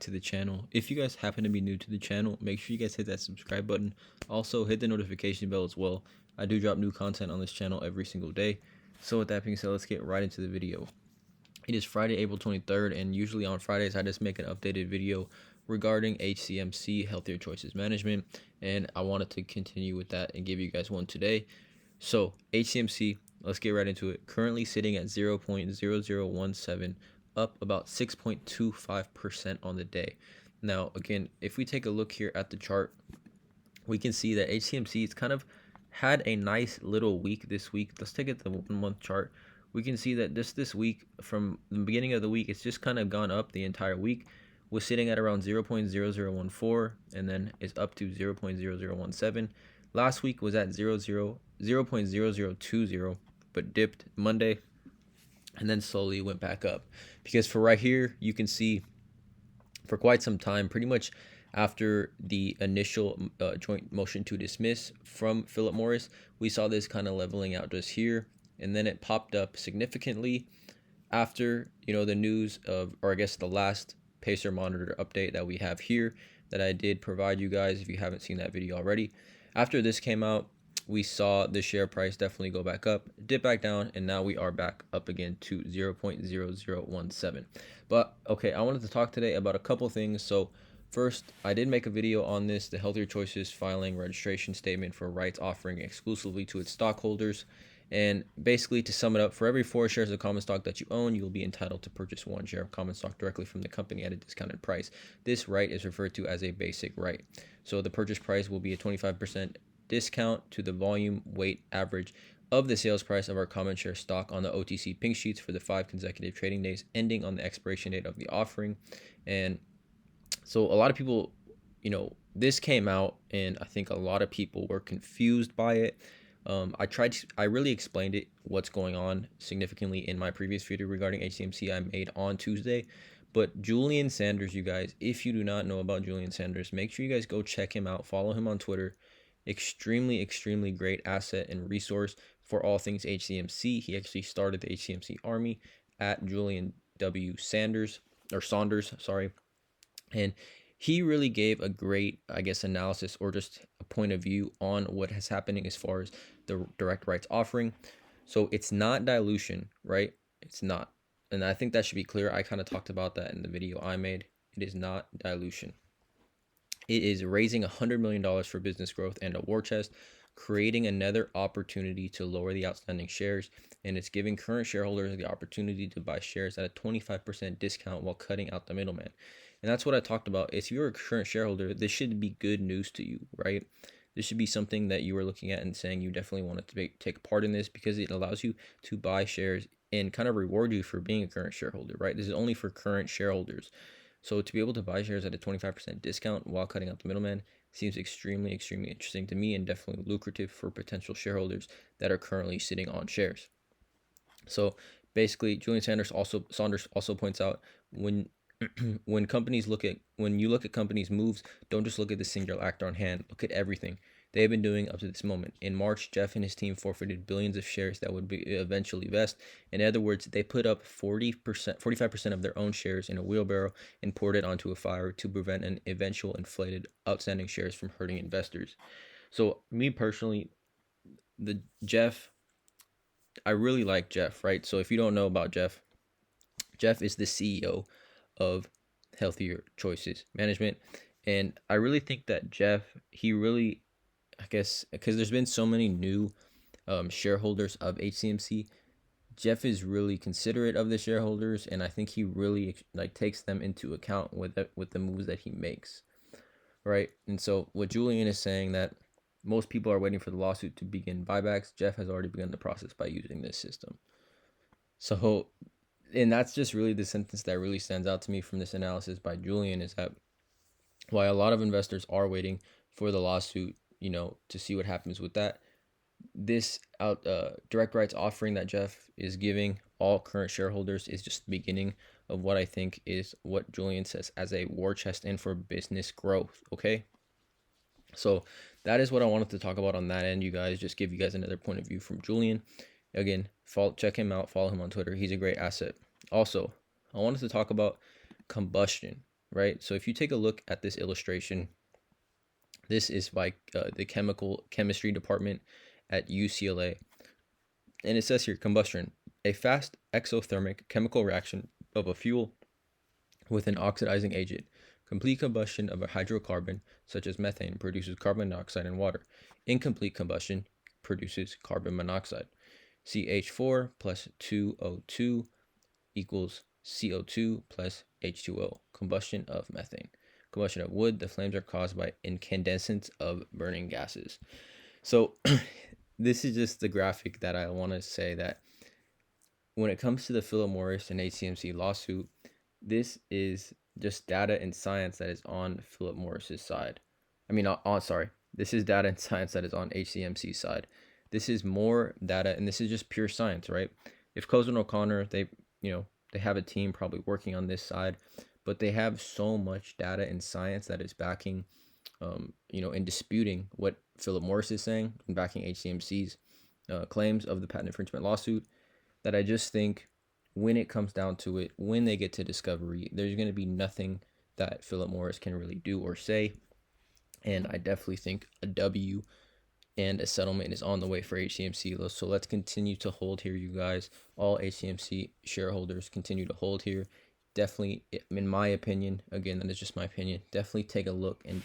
to the channel. If you guys happen to be new to the channel, make sure you guys hit that subscribe button. Also, hit the notification bell as well. I do drop new content on this channel every single day. So with that being said, let's get right into the video. It is Friday, April 23rd, and usually on Fridays, I just make an updated video regarding HCMC, Healthier Choices Management, and I wanted to continue with that and give you guys one today. So HCMC, let's get right into it. Currently sitting at 0.0017, up about 6.25% on the day. Now, again, if we take a look here at the chart, we can see that HCMC has kind of had a nice little week this week. Let's take it to the 1 month chart. We can see that just this week, from the beginning of the week, it's just kind of gone up the entire week. Was sitting at around 0.0014, and then it's up to 0.0017. Last week was at 0.0020, but dipped Monday, and then slowly went back up. Because for right here, you can see for quite some time, pretty much after the initial joint motion to dismiss from Philip Morris, we saw this kind of leveling out just here, and then it popped up significantly after, the news of, or I guess the last Pacer monitor update that we have here that I did provide you guys if you haven't seen that video already. After this came out, we saw the share price definitely go back up, dip back down, and now we are back up again to 0.0017. But okay, I wanted to talk today about a couple things. So first, I did make a video on this, the Healthier Choices filing registration statement for rights offering exclusively to its stockholders. And basically, to sum it up, for every 4 shares of common stock that you own, you will be entitled to purchase 1 share of common stock directly from the company at a discounted price. This right is referred to as a basic right. So the purchase price will be a 25% discount to the volume weight average of the sales price of our common share stock on the OTC pink sheets for the 5 consecutive trading days ending on the expiration date of the offering. And so a lot of people, this came out, and I think a lot of people were confused by it. I really explained what's going on significantly in my previous video regarding HCMC I made on Tuesday. But Julian Sanders, you guys, if you do not know about Julian Sanders, make sure you guys go check him out. Follow him on Twitter. Extremely great asset and resource for all things HCMC. He actually started the HCMC Army at Julian W. Saunders, sorry. And he really gave a great, analysis or just a point of view on what is happening as far as the direct rights offering. So it's not dilution, right? It's not. And I think that should be clear. I kind of talked about that in the video I made. It is not dilution. It is raising $100 million for business growth and a war chest, creating another opportunity to lower the outstanding shares, and it's giving current shareholders the opportunity to buy shares at a 25% discount while cutting out the middleman. And that's what I talked about. If you're a current shareholder, this should be good news to you, right? This should be something that you are looking at and saying you definitely want to take part in this, because it allows you to buy shares and kind of reward you for being a current shareholder, right? This is only for current shareholders. So to be able to buy shares at a 25% discount while cutting out the middleman seems extremely interesting to me, and definitely lucrative for potential shareholders that are currently sitting on shares. So basically, Julian Saunders also points out, when you look at companies' moves, don't just look at the singular actor on hand. Look at everything they have been doing up to this moment. In March, Jeff and his team forfeited billions of shares that would be eventually vest. In other words, they put up 45% of their own shares in a wheelbarrow and poured it onto a fire to prevent an eventual inflated outstanding shares from hurting investors. So me personally, I really like Jeff, right? So if you don't know about Jeff is the CEO of Healthier Choices Management. And I really think that Jeff, because there's been so many new shareholders of HCMC, Jeff is really considerate of the shareholders, and I think he really takes them into account with the moves that he makes, right? And so what Julian is saying, that most people are waiting for the lawsuit to begin buybacks, Jeff has already begun the process by using this system. So, and that's just really the sentence that really stands out to me from this analysis by Julian, is that while a lot of investors are waiting for the lawsuit, to see what happens with that, this direct rights offering that Jeff is giving all current shareholders is just the beginning of what I think is what Julian says as a war chest and for business growth. Okay. So that is what I wanted to talk about on that end, you guys. Just give you guys another point of view from Julian. Again, check him out. Follow him on Twitter. He's a great asset. Also, I wanted to talk about Combustion, right? So if you take a look at this illustration, this is by the chemistry department at UCLA. And it says here, combustion, a fast exothermic chemical reaction of a fuel with an oxidizing agent. Complete combustion of a hydrocarbon, such as methane, produces carbon dioxide and water. Incomplete combustion produces carbon monoxide. CH4 plus 2O2 equals CO2 plus H2O. Combustion of methane. Combustion of wood, the flames are caused by incandescence of burning gases. So this is just the graphic that I want to say that when it comes to the Philip Morris and HCMC lawsuit, this is just data and science that is on Philip Morris's side. This is data and science that is on HCMC's side. This is more data, and this is just pure science, right? If Cozen O'Connor, they have a team probably working on this side, but they have so much data and science that is backing, and disputing what Philip Morris is saying and backing HCMC's claims of the patent infringement lawsuit, that I just think when it comes down to it, when they get to discovery, there's going to be nothing that Philip Morris can really do or say. And I definitely think a W and a settlement is on the way for HCMC. So let's continue to hold here, you guys. All HCMC shareholders continue to hold here. Definitely, in my opinion, again, that is just my opinion, definitely take a look and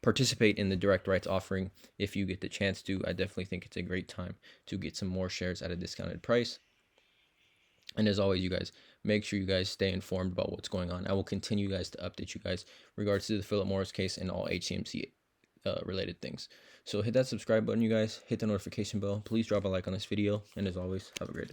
participate in the direct rights offering if you get the chance to. I definitely think it's a great time to get some more shares at a discounted price. And as always, you guys, make sure you guys stay informed about what's going on. I will continue, guys, to update you guys regards to the Philip Morris case and all HCMC related things. So hit that subscribe button, you guys. Hit the notification bell. Please drop a like on this video. And as always, have a great day.